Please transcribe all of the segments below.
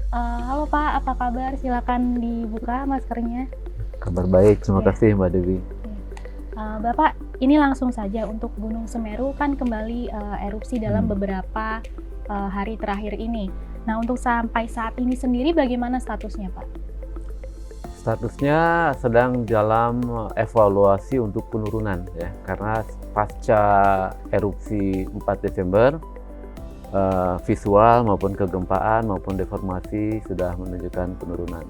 Halo Pak, apa kabar? Silakan dibuka maskernya. Kabar baik, terima Ya, kasih Mbak Dewi. Bapak, ini langsung saja untuk Gunung Semeru kan kembali erupsi dalam Hmm. beberapa hari terakhir ini. Nah, untuk sampai saat ini sendiri bagaimana statusnya, Pak? Statusnya sedang dalam evaluasi untuk penurunan ya, karena pasca erupsi 4 Desember visual maupun kegempaan maupun deformasi sudah menunjukkan penurunan.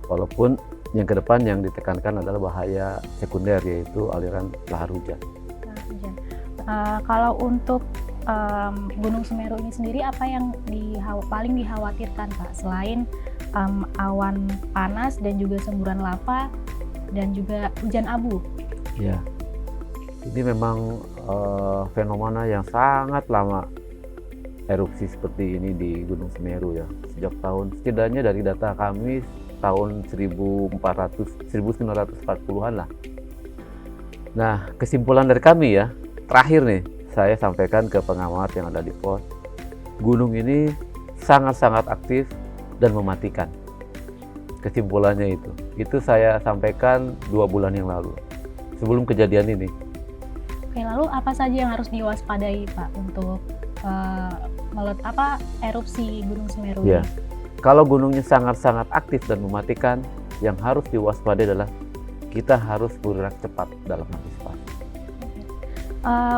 Walaupun yang ke depan yang ditekankan adalah bahaya sekunder yaitu aliran lahar hujan. Nah, hujan. Kalau untuk Gunung Semeru ini sendiri apa yang paling dikhawatirkan, Pak? Selain awan panas dan juga semburan lava dan juga hujan abu. Ya, ini memang fenomena yang sangat lama erupsi seperti ini di Gunung Semeru ya. Sejak setidaknya dari data kami tahun 1940-an lah. Nah, kesimpulan dari kami ya, terakhir nih saya sampaikan ke pengamat yang ada di pos, gunung ini sangat-sangat aktif dan mematikan. Kesimpulannya itu saya sampaikan 2 bulan yang lalu, sebelum kejadian ini. Oke, lalu apa saja yang harus diwaspadai, Pak, untuk erupsi Gunung Semeru Ya, ini? kalau gunungnya sangat-sangat aktif dan mematikan, yang harus diwaspadai adalah kita harus bergerak cepat dalam antisipasi.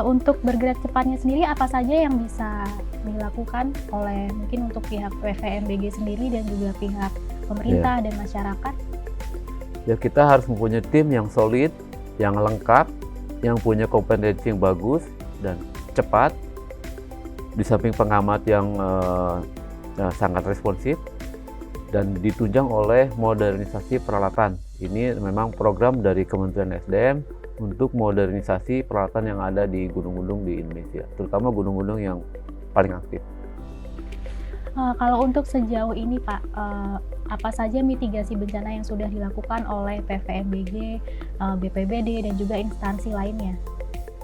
Untuk bergerak cepatnya sendiri apa saja yang bisa dilakukan oleh mungkin untuk pihak PVMBG sendiri dan juga pihak pemerintah dan masyarakat? Ya, kita harus mempunyai tim yang solid, yang lengkap, yang punya kompetensi yang bagus dan cepat. Di samping pengamat yang sangat responsif dan ditunjang oleh modernisasi peralatan. Ini memang program dari Kementerian SDM untuk modernisasi peralatan yang ada di gunung-gunung di Indonesia, terutama gunung-gunung yang paling aktif. Kalau untuk sejauh ini, Pak, apa saja mitigasi bencana yang sudah dilakukan oleh PVMBG, BPBD, dan juga instansi lainnya?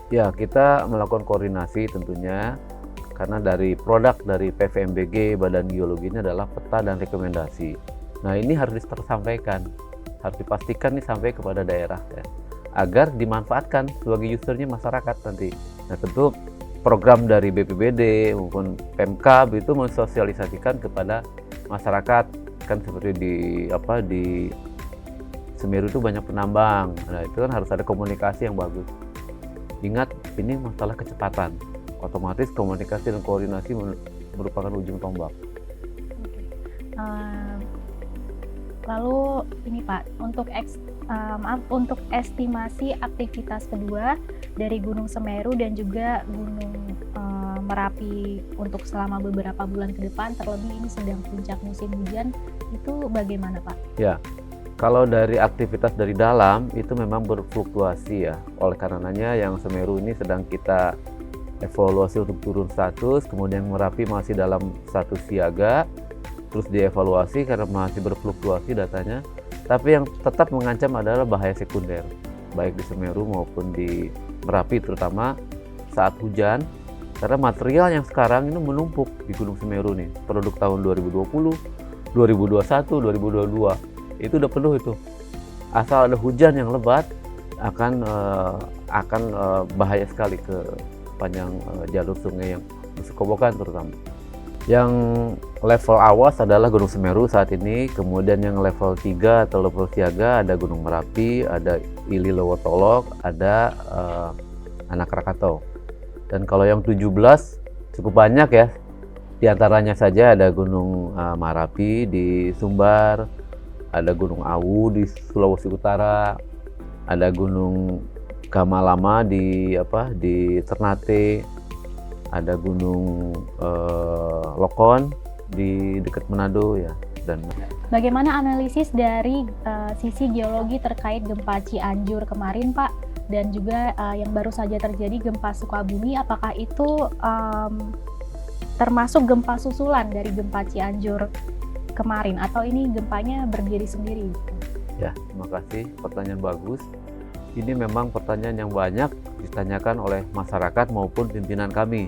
Ya, kita melakukan koordinasi tentunya, karena dari produk dari PVMBG, Badan Geologi ini adalah peta dan rekomendasi. Nah, ini harus tersampaikan, harus dipastikan nih sampai kepada daerah ya, agar dimanfaatkan sebagai usernya masyarakat nanti. Nah, tentu program dari BPBD maupun Pemkab itu mensosialisasikan kepada masyarakat, kan seperti di Semeru itu banyak penambang. Nah, itu kan harus ada komunikasi yang bagus. Ingat, ini masalah kecepatan. Otomatis komunikasi dan koordinasi merupakan ujung tombak. Lalu ini Pak, untuk estimasi aktivitas kedua dari Gunung Semeru dan juga Gunung Merapi untuk selama beberapa bulan ke depan, terlebih ini sedang puncak musim hujan, itu bagaimana Pak? Ya, kalau dari aktivitas dari dalam itu memang berfluktuasi ya. Oleh karenanya yang Semeru ini sedang kita evaluasi untuk turun status, kemudian Merapi masih dalam status siaga, terus dievaluasi karena masih berfluktuasi datanya. Tapi yang tetap mengancam adalah bahaya sekunder, baik di Semeru maupun di Merapi, terutama saat hujan, karena material yang sekarang ini menumpuk di Gunung Semeru nih, produk tahun 2020, 2021, 2022, itu udah penuh itu. Asal ada hujan yang lebat, akan bahaya sekali ke panjang jalur sungai yang Kobokan terutama. Yang level awas adalah Gunung Semeru saat ini, kemudian yang level 3 atau level siaga ada Gunung Merapi, ada Ili Lowotolok, ada Anak Rakatau. Dan kalau yang 17 cukup banyak ya, di antaranya saja ada Gunung Merapi di Sumbar, ada Gunung Awu di Sulawesi Utara, ada Gunung Gamalama di Ternate, ada Gunung Lokon di dekat Manado ya. Dan bagaimana analisis dari sisi geologi terkait gempa Cianjur kemarin Pak, dan juga yang baru saja terjadi gempa Sukabumi, apakah itu termasuk gempa susulan dari gempa Cianjur kemarin atau ini gempanya berdiri sendiri? Ya, terima kasih, pertanyaan bagus. Ini memang pertanyaan yang banyak ditanyakan oleh masyarakat maupun pimpinan kami.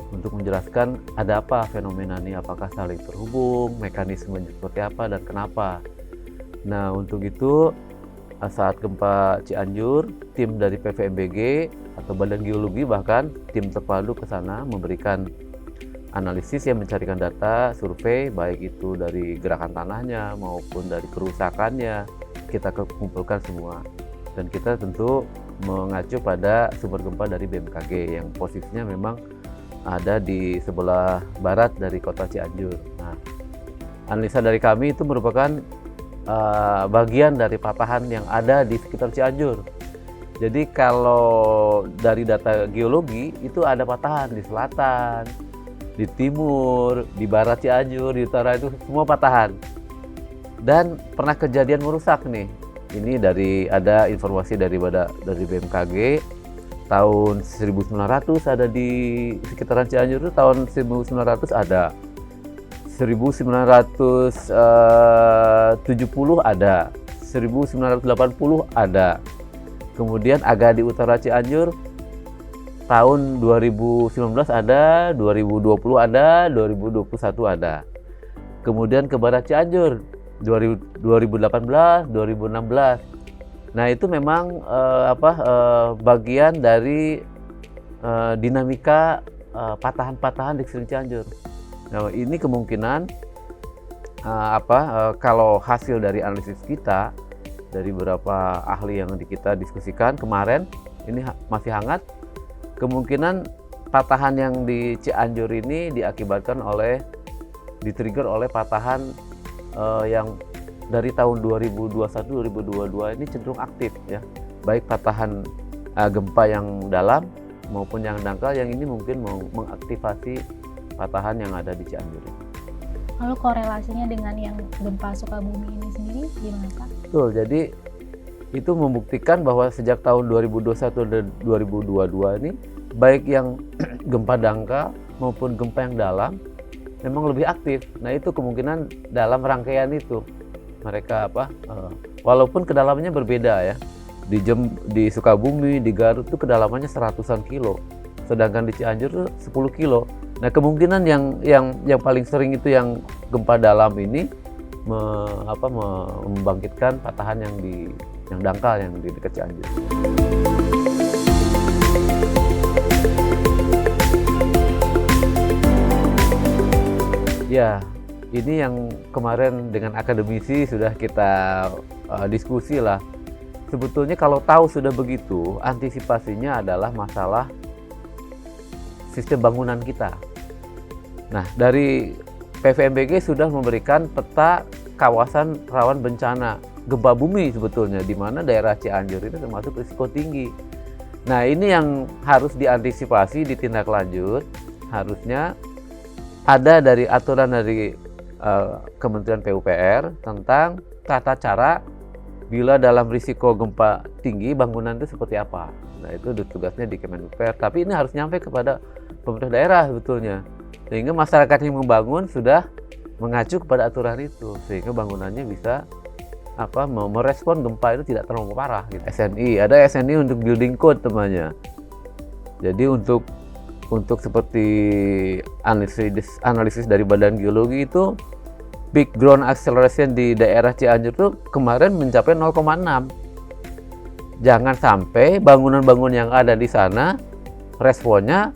untuk menjelaskan ada apa fenomena ini, apakah saling terhubung, mekanismenya seperti apa dan kenapa. Nah, untuk itu saat gempa Cianjur, tim dari PVMBG atau Badan Geologi bahkan tim terpadu ke sana memberikan analisis yang mencarikan data, survei, baik itu dari gerakan tanahnya maupun dari kerusakannya, kita kumpulkan semua. Dan kita tentu mengacu pada sumber gempa dari BMKG yang posisinya memang ada di sebelah barat dari kota Cianjur. Nah, analisa dari kami itu merupakan bagian dari patahan yang ada di sekitar Cianjur. Jadi kalau dari data geologi itu ada patahan di selatan, di timur, di barat Cianjur, di utara, itu semua patahan. Dan pernah kejadian merusak nih. Ini ada informasi dari BMKG tahun 1900 ada di sekitaran Cianjur itu, tahun 1900 ada. 1970 ada, 1980 ada. Kemudian agak di utara Cianjur tahun 2019 ada, 2020 ada, 2021 ada. Kemudian ke barat Cianjur 2018, 2016. Nah, itu memang bagian dari dinamika patahan-patahan di sekeliling Cianjur. Nah, ini kemungkinan kalau hasil dari analisis kita dari beberapa ahli yang kita diskusikan kemarin, ini masih hangat. Kemungkinan patahan yang di Cianjur ini ditrigger oleh patahan yang dari tahun 2021-2022 ini cenderung aktif ya, baik patahan gempa yang dalam maupun yang dangkal, yang ini mungkin mengaktifasi patahan yang ada di Cianjur. Lalu korelasinya dengan yang gempa Sukabumi ini sendiri gimana Pak? Betul, jadi itu membuktikan bahwa sejak tahun 2021 dan 2022 ini baik yang gempa dangkal maupun gempa yang dalam memang lebih aktif. Nah, itu kemungkinan dalam rangkaian itu mereka walaupun kedalamannya berbeda ya. Di Sukabumi, di Garut itu kedalamannya 100-an kilo, sedangkan di Cianjur itu 10 kilo. Nah, kemungkinan yang paling sering itu yang gempa dalam ini membangkitkan patahan yang dangkal yang di dekat Cianjur. Ya, ini yang kemarin dengan akademisi sudah kita diskusi lah. Sebetulnya kalau tahu sudah begitu, antisipasinya adalah masalah sistem bangunan kita. Nah, dari PVMBG sudah memberikan peta kawasan rawan bencana gempa bumi sebetulnya, di mana daerah Cianjur itu termasuk risiko tinggi. Nah, ini yang harus diantisipasi, ditindaklanjut. Harusnya ada dari aturan dari Kementerian PUPR tentang tata cara bila dalam risiko gempa tinggi bangunan itu seperti apa. Nah, itu tugasnya di Kemenpupr, tapi ini harus nyampe kepada pemerintah daerah sebetulnya, sehingga masyarakat yang membangun sudah mengacu kepada aturan itu, sehingga bangunannya bisa merespon gempa itu tidak terlalu parah gitu. Ada SNI untuk building code temannya. Jadi untuk seperti analisis dari Badan Geologi itu peak ground acceleration di daerah Cianjur itu kemarin mencapai 0,6. Jangan sampai bangunan-bangunan yang ada di sana responnya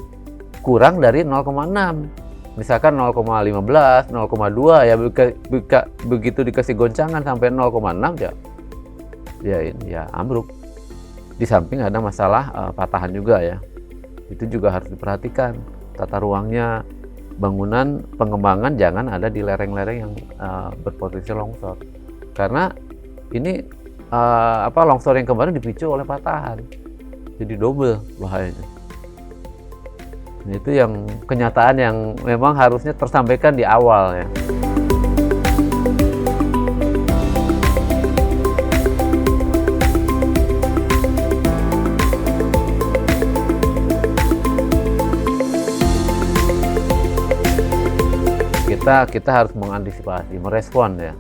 kurang dari 0,6. Misalkan 0,15, 0,2 ya, begitu dikasih goncangan sampai 0,6 ya ambruk. Di samping ada masalah patahan juga ya. Itu juga harus diperhatikan. Tata ruangnya, bangunan pengembangan jangan ada di lereng-lereng yang berpotensi longsor. Karena ini longsor yang kemarin dipicu oleh patahan. Jadi double bahayanya. Nah, itu yang kenyataan yang memang harusnya tersampaikan di awal ya. Kita harus mengantisipasi, merespon ya,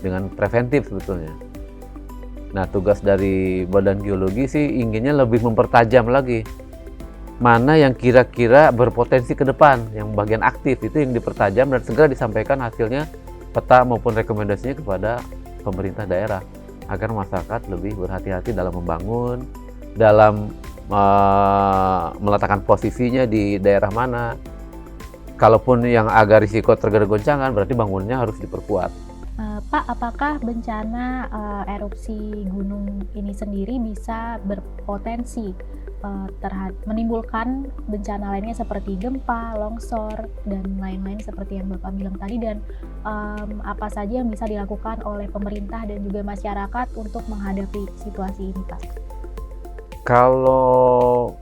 dengan preventif sebetulnya. Nah, tugas dari Badan Geologi sih inginnya lebih mempertajam lagi mana yang kira-kira berpotensi ke depan, yang bagian aktif itu yang dipertajam dan segera disampaikan hasilnya peta maupun rekomendasinya kepada pemerintah daerah agar masyarakat lebih berhati-hati dalam membangun, dalam meletakkan posisinya di daerah mana. Kalaupun yang agak risiko terjadi goncangan berarti bangunannya harus diperkuat. Pak, apakah bencana erupsi gunung ini sendiri bisa berpotensi menimbulkan bencana lainnya seperti gempa, longsor, dan lain-lain seperti yang Bapak bilang tadi, dan apa saja yang bisa dilakukan oleh pemerintah dan juga masyarakat untuk menghadapi situasi ini, Pak? Kalau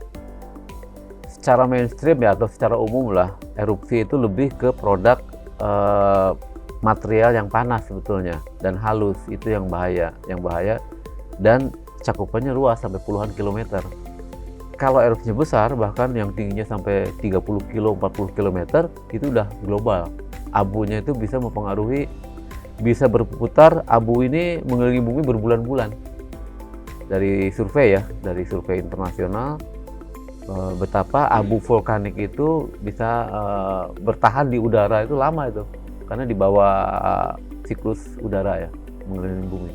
secara mainstream ya atau secara umum lah, erupsi itu lebih ke produk material yang panas sebetulnya dan halus, itu yang bahaya dan cakupannya luas sampai puluhan kilometer. Kalau erupsinya besar bahkan yang tingginya sampai 30 kilo, 40 kilometer itu udah global. Abunya itu bisa mempengaruhi, bisa berputar abu ini mengelilingi bumi berbulan-bulan. Dari survei internasional betapa abu vulkanik itu bisa bertahan di udara itu lama itu. Karena di bawah siklus udara ya, mengelilingi bumi.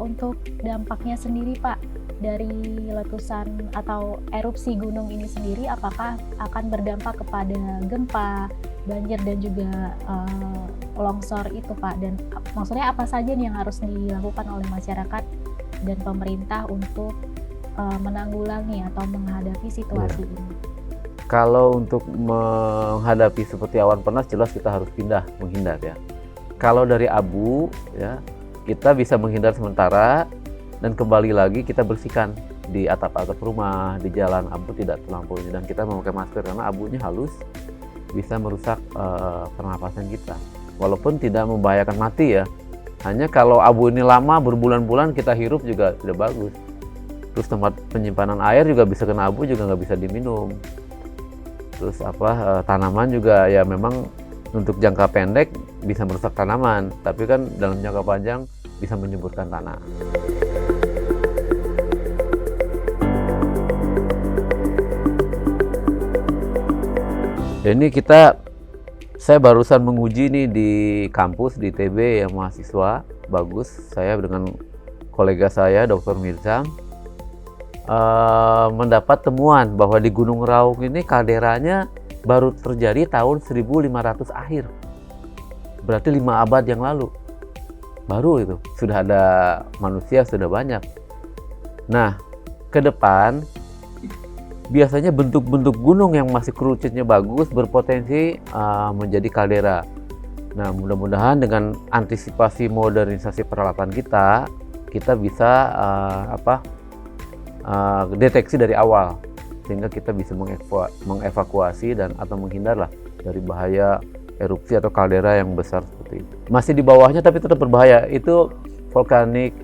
Untuk dampaknya sendiri, Pak, dari letusan atau erupsi gunung ini sendiri, apakah akan berdampak kepada gempa, banjir, dan juga longsor itu, Pak? Dan maksudnya apa saja yang harus dilakukan oleh masyarakat dan pemerintah untuk menanggulangi atau menghadapi situasi ini? Kalau untuk menghadapi seperti awan panas, jelas kita harus menghindar ya. Kalau dari abu ya, kita bisa menghindar sementara dan kembali lagi kita bersihkan di atap-atap rumah, di jalan, abu tidak terlampaui, dan kita memakai masker karena abunya halus, bisa merusak pernapasan kita. Walaupun tidak membahayakan mati ya, hanya kalau abu ini lama berbulan-bulan kita hirup juga tidak bagus. Terus tempat penyimpanan air juga bisa kena abu, juga nggak bisa diminum. Terus tanaman juga ya memang untuk jangka pendek bisa merusak tanaman, tapi kan dalam jangka panjang bisa menyuburkan tanah. Ini saya barusan menguji nih di kampus di ITB ya, mahasiswa bagus. Saya dengan kolega saya Dr. Mirzam mendapat temuan bahwa di Gunung Raung ini kalderanya baru terjadi tahun 1500 akhir. Berarti 5 abad yang lalu. Baru itu sudah ada manusia, sudah banyak. Nah, ke depan biasanya bentuk-bentuk gunung yang masih kerucutnya bagus berpotensi menjadi kaldera. Nah, mudah-mudahan dengan antisipasi modernisasi peralatan kita bisa deteksi dari awal sehingga kita bisa mengevakuasi dan atau menghindar lah dari bahaya erupsi atau kaldera yang besar seperti itu. Masih di bawahnya tapi tetap berbahaya. Itu volcanic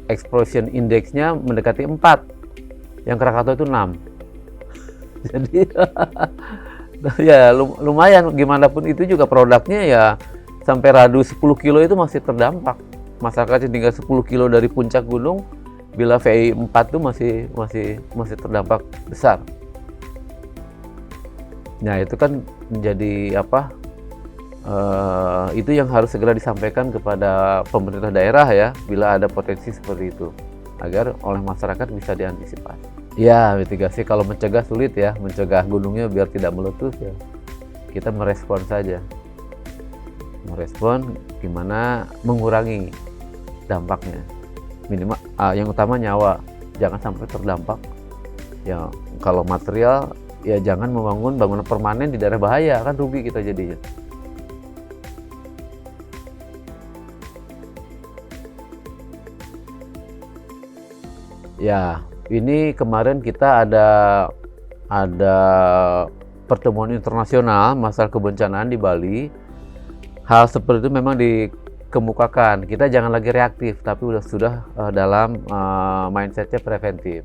explosion index-nya mendekati 4. Yang Krakatau itu 6. Jadi ya lumayan, gimana pun itu juga produknya ya sampai radius 10 kilo itu masih terdampak. Masyarakat yang tinggal 10 kilo dari puncak gunung bila VI 4 itu masih terdampak besar. Nah, itu kan menjadi itu yang harus segera disampaikan kepada pemerintah daerah ya bila ada potensi seperti itu agar oleh masyarakat bisa diantisipasi. Ya, mitigasi kalau mencegah sulit ya, mencegah gunungnya biar tidak meletus ya. Kita merespon saja. Merespon gimana mengurangi dampaknya. Minimal yang utama nyawa, jangan sampai terdampak. Ya, kalau material ya jangan membangun bangunan permanen di daerah bahaya, kan rugi kita jadinya. Ya, ini kemarin kita ada pertemuan internasional masalah kebencanaan di Bali. Hal seperti itu memang dikemukakan. Kita jangan lagi reaktif, tapi sudah dalam mindsetnya preventif.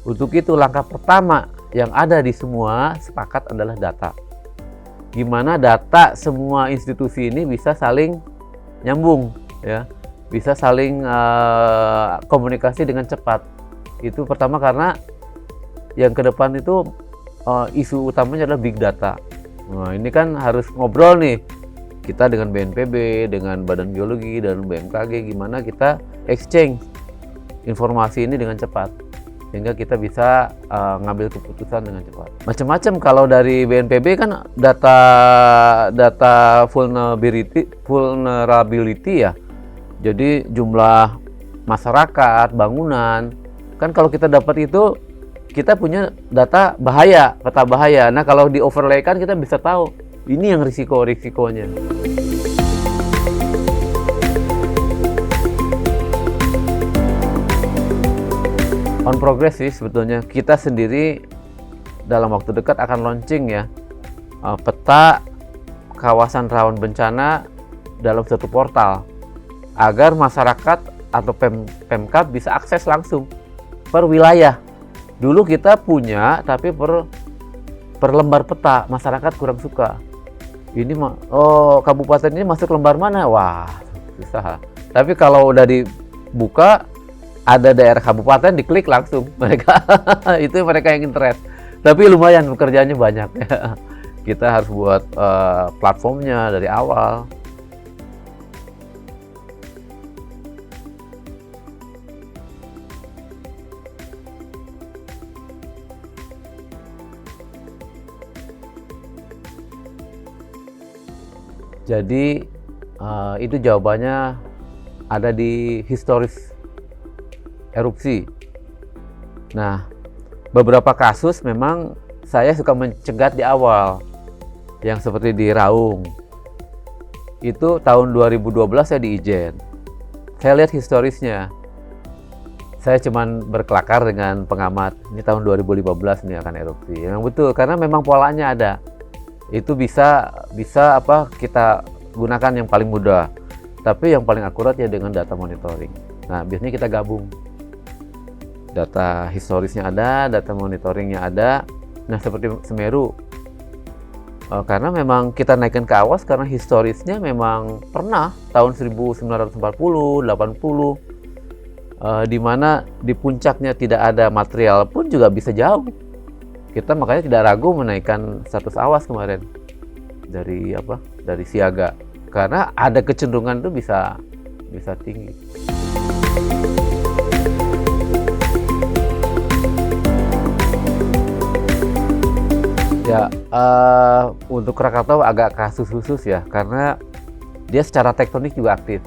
Untuk itu langkah pertama yang ada di semua sepakat adalah data. Gimana data semua institusi ini bisa saling nyambung, ya, bisa saling komunikasi dengan cepat. Itu pertama karena yang ke depan itu isu utamanya adalah big data. Nah, ini kan harus ngobrol nih kita dengan BNPB, dengan Badan Geologi dan BMKG, gimana kita exchange informasi ini dengan cepat sehingga kita bisa ngambil keputusan dengan cepat. Macam-macam, kalau dari BNPB kan data vulnerability ya. Jadi jumlah masyarakat, bangunan, kan kalau kita dapat itu kita punya data bahaya, peta bahaya. Nah, kalau di overlay kan kita bisa tahu ini yang risikonya. On progress sih sebetulnya. Kita sendiri dalam waktu dekat akan launching ya peta kawasan rawan bencana dalam satu portal agar masyarakat atau Pemkab bisa akses langsung per wilayah. Dulu kita punya tapi per lembar peta, masyarakat kurang suka. Ini kabupaten ini masuk lembar mana? Wah, susah. Tapi kalau udah dibuka ada daerah kabupaten, diklik langsung mereka itu mereka yang interest. Tapi lumayan pekerjaannya banyak ya. Kita harus buat platformnya dari awal. Jadi itu jawabannya ada di historis erupsi. Nah, beberapa kasus memang saya suka mencegat di awal, yang seperti di Raung. Itu tahun 2012 saya diijen. Saya lihat historisnya. Saya cuman berkelakar dengan pengamat. Ini tahun 2015 ini akan erupsi. Yang betul, karena memang polanya ada. Itu bisa kita gunakan yang paling mudah, tapi yang paling akurat ya dengan data monitoring. Nah, biasanya kita gabung, data historisnya ada, data monitoringnya ada. Nah, seperti Semeru, karena memang kita naikkan ke awas karena historisnya memang pernah tahun 1940, 80, di mana di puncaknya tidak ada material pun juga bisa jauh. Kita makanya tidak ragu menaikkan status awas kemarin dari siaga, karena ada kecenderungan itu bisa tinggi. Ya, untuk Krakatau agak kasus khusus ya, karena dia secara tektonik juga aktif.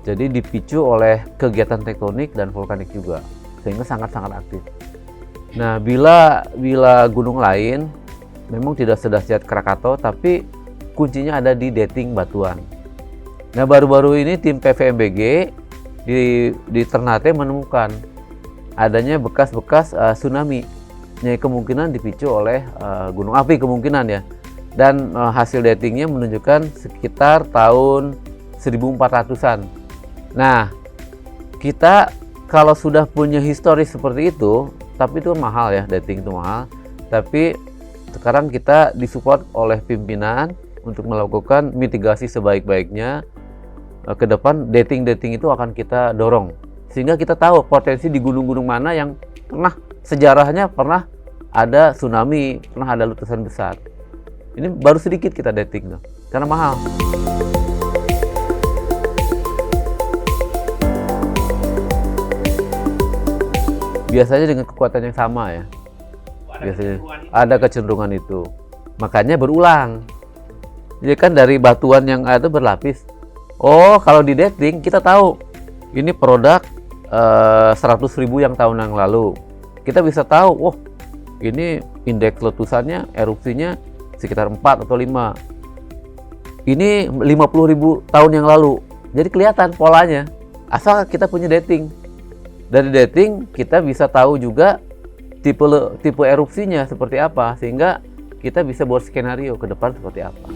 Jadi dipicu oleh kegiatan tektonik dan vulkanik juga, sehingga sangat-sangat aktif. Nah, bila gunung lain memang tidak sedahsyat Krakatau, tapi kuncinya ada di dating batuan. Nah, baru-baru ini tim PVMBG di Ternate menemukan adanya bekas-bekas tsunami, yang kemungkinan dipicu oleh gunung api kemungkinan ya. Dan hasil datingnya menunjukkan sekitar tahun 1400-an. Nah, kita kalau sudah punya historis seperti itu, tapi itu mahal ya, dating itu mahal. Tapi sekarang kita disupport oleh pimpinan untuk melakukan mitigasi sebaik-baiknya. Ke depan dating itu akan kita dorong, sehingga kita tahu potensi di gunung-gunung mana yang sejarahnya pernah ada tsunami, pernah ada letusan besar. Ini baru sedikit kita dating loh, karena mahal. Biasanya dengan kekuatan yang sama ya. Biasanya ada kecenderungan itu. Makanya berulang. Jadi kan dari batuan yang ada berlapis. Oh, kalau di dating kita tahu ini produk 100.000 yang tahun yang lalu. Kita bisa tahu, ini indeks letusannya, erupsinya sekitar 4 atau 5. Ini 50.000 tahun yang lalu. Jadi kelihatan polanya. Asal kita punya dating. Dari dating kita bisa tahu juga tipe erupsinya seperti apa, sehingga kita bisa buat skenario ke depan seperti apa.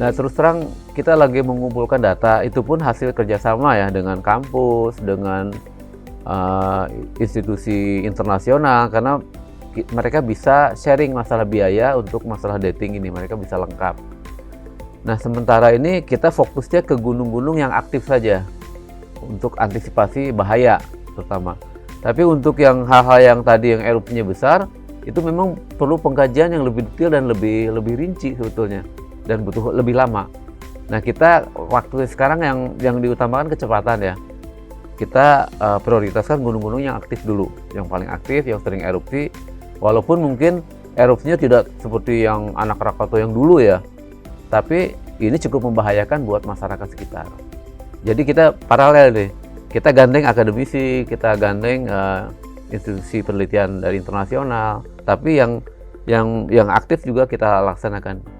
Nah, terus terang kita lagi mengumpulkan data, itu pun hasil kerjasama ya dengan kampus, dengan institusi internasional, karena mereka bisa sharing masalah biaya untuk masalah dating ini, mereka bisa lengkap. Nah, sementara ini kita fokusnya ke gunung-gunung yang aktif saja untuk antisipasi bahaya terutama. Tapi untuk yang hal-hal yang tadi yang erupsinya besar, itu memang perlu pengkajian yang lebih detail dan lebih rinci sebetulnya, dan butuh lebih lama. Nah, kita waktu sekarang yang diutamakan kecepatan ya. Kita prioritaskan gunung-gunung yang aktif dulu, yang paling aktif, yang sering erupsi. Walaupun mungkin erupsinya tidak seperti yang anak Krakatau yang dulu ya, tapi ini cukup membahayakan buat masyarakat sekitar. Jadi kita paralel deh, kita gandeng akademisi, kita gandeng institusi penelitian dari internasional, tapi yang aktif juga kita laksanakan.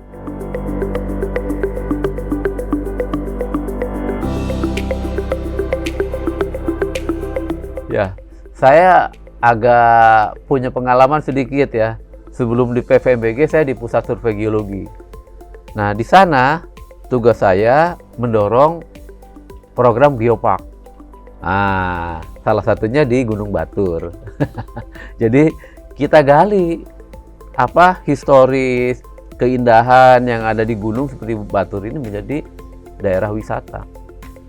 Ya, saya agak punya pengalaman sedikit ya. Sebelum di PVMBG saya di Pusat Survei Geologi. Nah, di sana tugas saya mendorong program Geopark. Nah, salah satunya di Gunung Batur. Jadi kita gali apa historis, keindahan yang ada di gunung seperti Batur ini menjadi daerah wisata.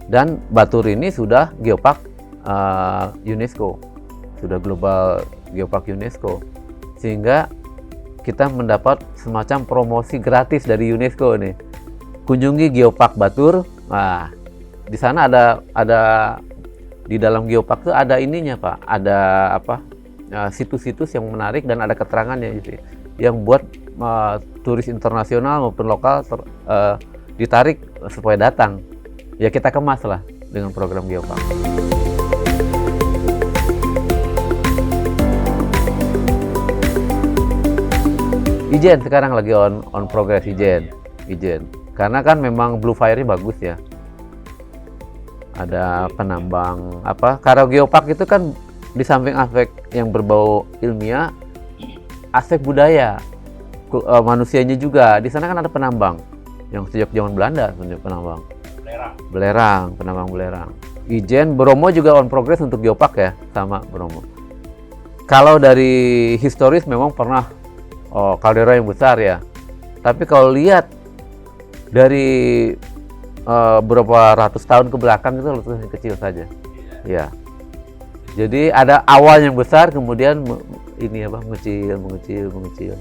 Dan Batur ini sudah Geopark UNESCO, sudah Global Geopark UNESCO, sehingga kita mendapat semacam promosi gratis dari UNESCO nih. Kunjungi Geopark Batur. Nah, di sana ada di dalam Geopark itu ada ininya Pak, ada apa? Situs-situs yang menarik dan ada keterangannya gitu, yang buat turis internasional maupun lokal ditarik supaya datang. Ya kita kemas lah dengan program Geopark. Ijen sekarang lagi on progress Ijen. Karena kan memang Blue Fire-nya bagus ya. Ada penambang apa? Karena Geopark itu kan di samping aspek yang berbau ilmiah, aspek budaya manusianya juga. Di sana kan ada penambang yang sejak zaman Belanda punya penambang. Penambang belerang. Ijen, Bromo juga on progress untuk Geopark ya, sama Bromo. Kalau dari historis memang pernah kaldera yang besar ya. Tapi kalau lihat dari beberapa ratus tahun ke belakang itu letusan kecil saja. Ya. Jadi ada awal yang besar, kemudian ini apa mengecil.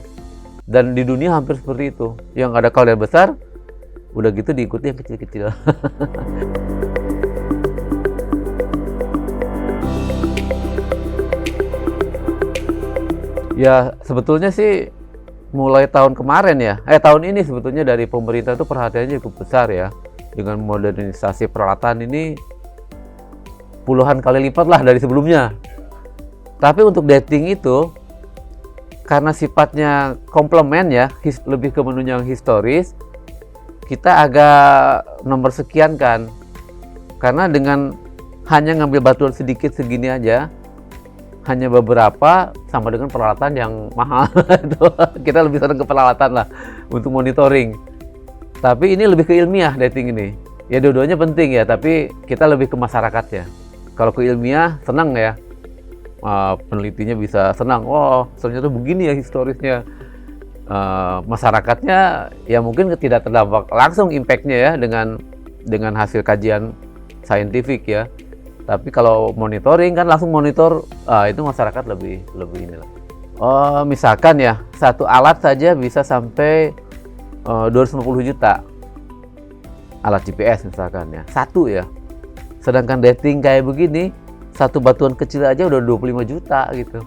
Dan di dunia hampir seperti itu. Yang ada kaldera besar, udah gitu diikuti yang kecil-kecil. Ya sebetulnya sih mulai tahun kemarin ya, tahun ini sebetulnya dari pemerintah itu perhatiannya cukup besar ya, dengan modernisasi peralatan ini puluhan kali lipat lah dari sebelumnya. Tapi untuk dating itu karena sifatnya komplement ya, lebih ke menunjang historis, kita agak nomor sekian kan, karena dengan hanya ngambil batuan sedikit segini aja, hanya beberapa sama dengan peralatan yang mahal. Kita lebih senang ke peralatan lah untuk monitoring. Tapi ini lebih ke ilmiah dating ini. Ya dua-duanya penting ya, tapi kita lebih ke masyarakatnya. Kalau ke ilmiah senang ya, penelitinya bisa senang. Oh ternyata begini ya historisnya. Masyarakatnya ya mungkin tidak terdampak langsung impactnya ya dengan hasil kajian saintifik ya. Tapi kalau monitoring kan langsung monitor, itu masyarakat lebih inilah. Misalkan ya, satu alat saja bisa sampai 250 juta. Alat GPS misalkan ya, satu ya. Sedangkan dating kayak begini, satu batuan kecil aja udah 25 juta gitu.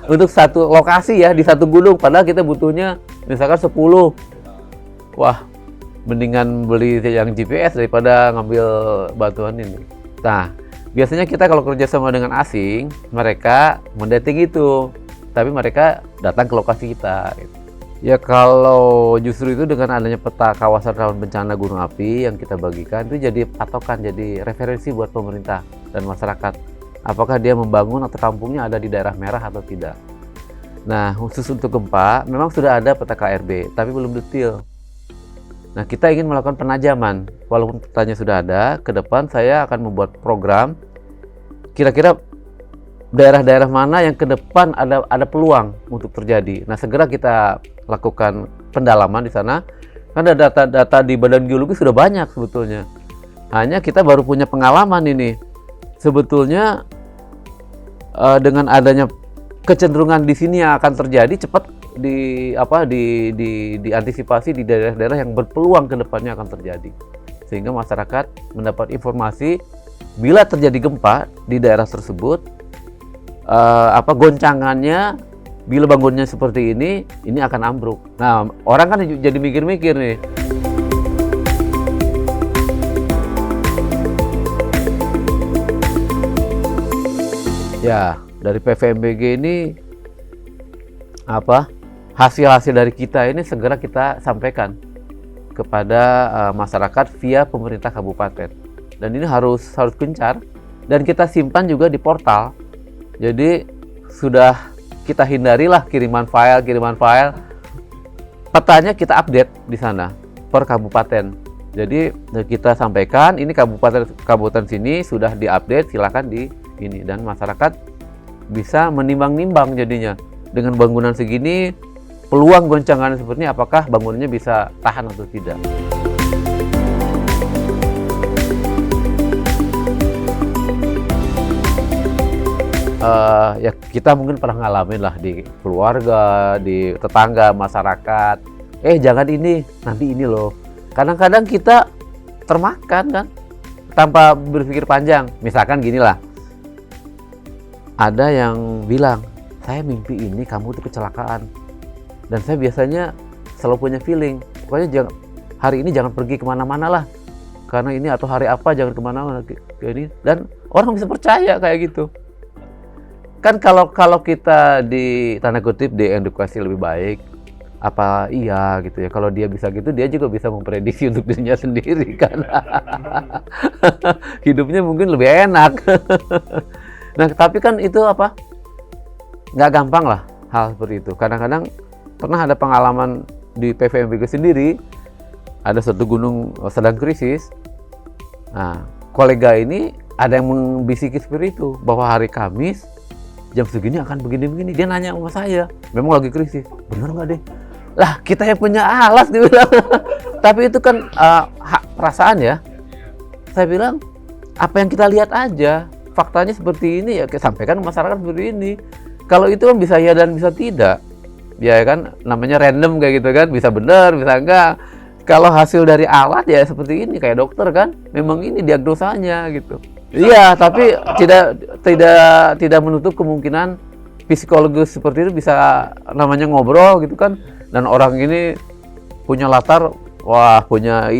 Untuk satu lokasi ya, di satu gunung, padahal kita butuhnya misalkan 10. Wah, mendingan beli yang GPS daripada ngambil batuan ini. Nah, biasanya kita kalau kerjasama dengan asing, mereka mendating itu, tapi mereka datang ke lokasi kita. Ya kalau justru itu dengan adanya peta kawasan rawan bencana gunung api yang kita bagikan, itu jadi patokan, jadi referensi buat pemerintah dan masyarakat. Apakah dia membangun atau kampungnya ada di daerah merah atau tidak. Nah, khusus untuk gempa, memang sudah ada peta KRB, tapi belum detail. Nah, kita ingin melakukan penajaman. Walaupun petanya sudah ada, ke depan saya akan membuat program kira-kira daerah-daerah mana yang ke depan ada peluang untuk terjadi. Nah, segera kita lakukan pendalaman di sana Karena data-data di Badan Geologi sudah banyak sebetulnya. Hanya kita baru punya pengalaman ini. Sebetulnya dengan adanya kecenderungan di sini yang akan terjadi cepat diantisipasi di daerah-daerah yang berpeluang ke depannya akan terjadi. Sehingga masyarakat mendapat informasi bila terjadi gempa di daerah tersebut, goncangannya bila bangunnya seperti ini akan ambruk. Nah, orang kan jadi mikir-mikir nih. Ya, dari PVMBG ini hasil-hasil dari kita ini segera kita sampaikan kepada masyarakat via pemerintah kabupaten. Dan ini harus gencar dan kita simpan juga di portal. Jadi sudah kita hindarilah kiriman file. Petanya kita update di sana per kabupaten. Jadi kita sampaikan ini kabupaten sini sudah diupdate, silakan di ini, dan masyarakat bisa menimbang-nimbang jadinya dengan bangunan segini peluang goncangan seperti ini apakah bangunannya bisa tahan atau tidak. Ya kita mungkin pernah ngalamin lah di keluarga, di tetangga, masyarakat. Jangan ini, nanti ini loh. Kadang-kadang kita termakan kan, tanpa berpikir panjang. Misalkan gini lah, ada yang bilang, saya mimpi ini kamu tuh kecelakaan. Dan saya biasanya selalu punya feeling, pokoknya hari ini jangan pergi kemana-mana lah. Karena ini atau hari apa jangan kemana-mana. Dan orang bisa percaya kayak gitu. Kan kalau kita tanda kutip diedukasi lebih baik, apa iya gitu ya, kalau dia bisa gitu dia juga bisa memprediksi untuk dirinya sendiri kan. Hidupnya mungkin lebih enak. Nah tapi kan itu nggak gampang lah hal seperti itu. Kadang-kadang pernah ada pengalaman di PVMBG sendiri, ada satu gunung sedang krisis. Nah kolega ini ada yang membisiki seperti itu, bahwa hari Kamis jam segini akan begini-begini. Dia nanya sama saya, memang lagi krisis, bener nggak deh? Lah kita yang punya alas, dia bilang. Tapi itu kan hak perasaan ya. Saya bilang apa yang kita lihat aja, faktanya seperti ini ya, kita sampaikan ke masyarakat seperti ini. Kalau itu kan bisa ya dan bisa tidak, ya kan, namanya random kayak gitu kan, bisa benar bisa enggak. Kalau hasil dari alat ya seperti ini, kayak dokter kan, memang ini diagnosanya gitu. Iya, tapi tidak menutup kemungkinan psikologis seperti itu bisa namanya ngobrol gitu kan. Dan orang ini punya latar, punya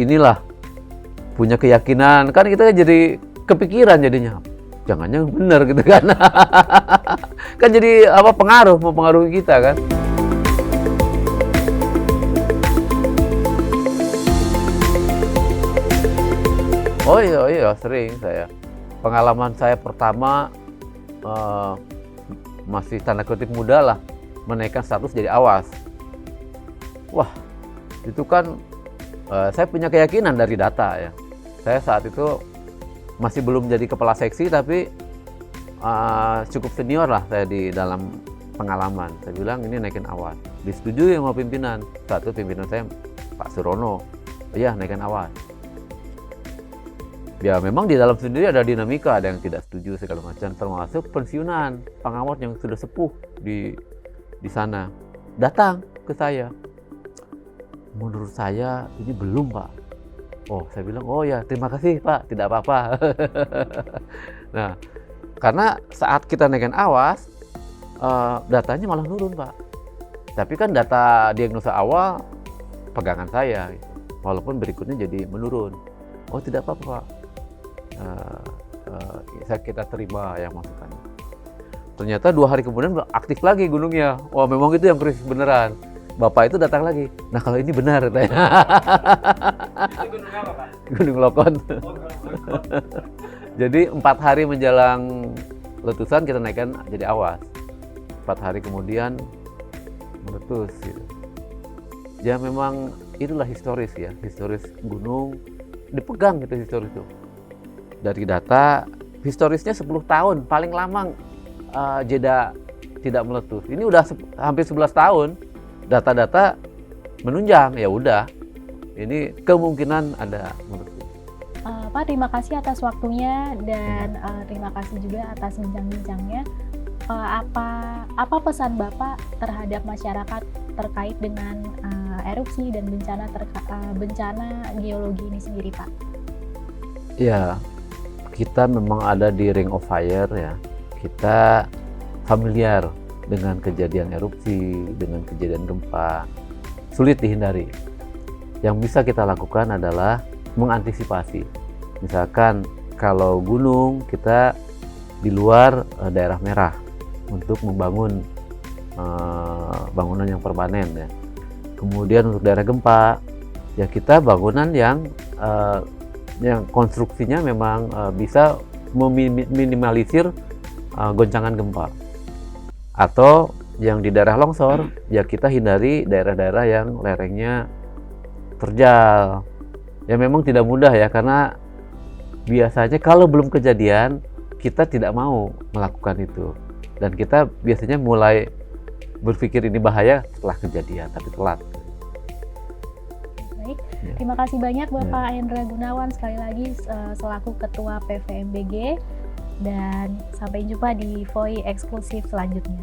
punya keyakinan kan, kita jadi kepikiran jadinya. Jangan-jangan benar gitu kan. Kan jadi mempengaruhi kita kan. Oh iya sering saya. Pengalaman saya pertama masih tanda kutip muda lah, menaikkan status jadi awas. Wah, itu kan saya punya keyakinan dari data ya. Saya saat itu masih belum jadi kepala seksi, tapi cukup senior lah saya di dalam pengalaman. Saya bilang ini naikin awas. Disetujui sama pimpinan. Satu pimpinan saya Pak Surono, iya naikin awas. Ya memang di dalam sendiri ada dinamika, ada yang tidak setuju segala macam, termasuk pensiunan pengamat yang sudah sepuh di sana datang ke saya. Menurut saya ini belum Pak. Oh saya bilang oh ya terima kasih Pak, tidak apa-apa. Nah karena saat kita naikkan awas datanya malah turun Pak. Tapi kan data diagnosa awal pegangan saya, walaupun berikutnya jadi menurun. Oh tidak apa-apa Pak. Kita terima yang masukannya. Ternyata 2 hari kemudian aktif lagi gunungnya. Wah memang itu yang krisis beneran. Bapak itu datang lagi. Nah kalau ini benar katanya. Itu gunung apa Pak? Gunung Lokon. Jadi 4 hari menjelang letusan kita naikkan jadi awas. 4 hari kemudian meletus. Gitu. Ya memang itulah historis ya, historis gunung dipegang gitu historis itu. Dari data historisnya 10 tahun paling lama jeda tidak meletus. Ini udah hampir 11 tahun. Data-data menunjang, ya udah Ini kemungkinan ada menurutku. Pak, terima kasih atas waktunya dan terima kasih juga atas bincang-bincangnya. Apa pesan Bapak terhadap masyarakat terkait dengan erupsi dan bencana geologi ini sendiri, Pak? Ya, kita memang ada di Ring of Fire ya. Kita familiar dengan kejadian erupsi, dengan kejadian gempa. Sulit dihindari. Yang bisa kita lakukan adalah mengantisipasi. Misalkan kalau gunung, kita di luar daerah merah untuk membangun bangunan yang permanen ya. Kemudian untuk daerah gempa, ya kita bangunan yang konstruksinya memang bisa meminimalisir goncangan gempa. Atau yang di daerah longsor, ya kita hindari daerah-daerah yang lerengnya terjal. Ya memang tidak mudah ya, karena biasanya kalau belum kejadian kita tidak mau melakukan itu, dan kita biasanya mulai berpikir ini bahaya setelah kejadian, tapi telat. Baik, Ya. terima kasih banyak Bapak Hendra Gunawan sekali lagi selaku Ketua PVMBG, dan sampai jumpa di VOI eksklusif selanjutnya.